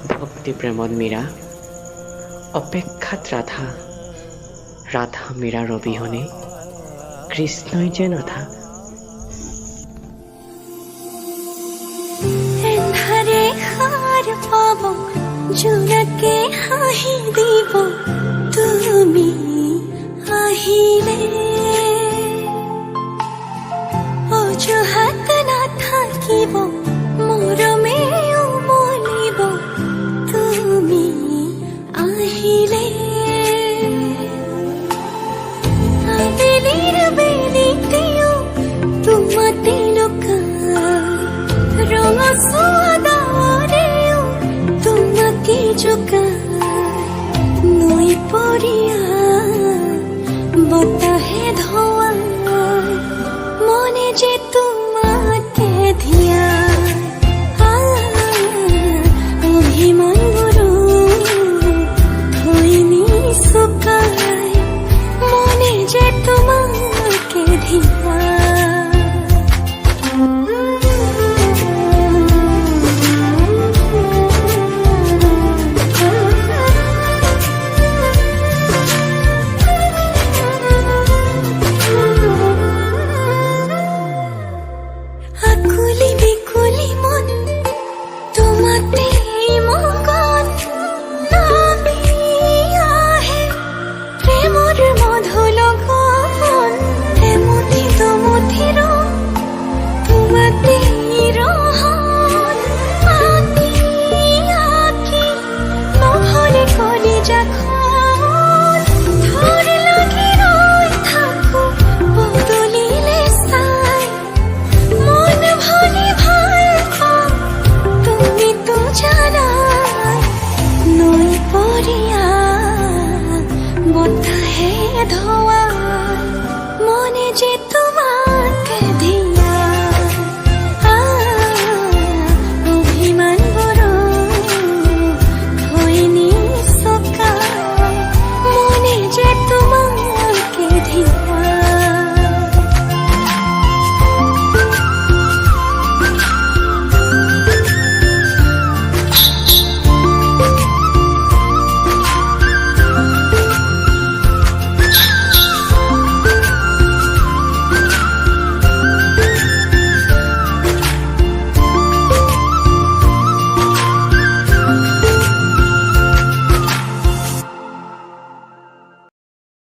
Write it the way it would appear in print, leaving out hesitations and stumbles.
ভক্তি প্রেমত মীরা, অপেক্ষাত রাধা, রাধা মীরার অবিহনে কৃষ্ণই যে নাথা। এন্ধারে হার পাব, জোনাকে হাঁহি দিব, তুমি আহিলে অজুহাত নাথাকিব, মৰমে উমলিব, তুমি আহিলে। আবেলিৰ বেলিতেও তোমাতে লুকাই, ৰঙচুৱা ডাৱৰেও তোমাকে জোকাই, নৈ পৰিয়া বতাহে ধোৱাই, মনে যে তোমাকে ধিয়াই, অভিমানবোৰো হয়নি শুকাই, মনে যে তোমাকে ধিয়াই। আকুলি বিকুলি মন তোমাতেই মগন, নামি আহে প্ৰেমৰ মধু লগন, এমুঠি দুমুঠি ৰং তোমাতেই ৰহন, আঁকি আঁকি নহলে কলিজাখন, ধৰ লাগি ৰৈ থাকো বদলিলে চাই, মন ভৰি ভাল পাওঁ তুমিতো জানাই, নৈ পৰিয়া বতাহে ধোৱা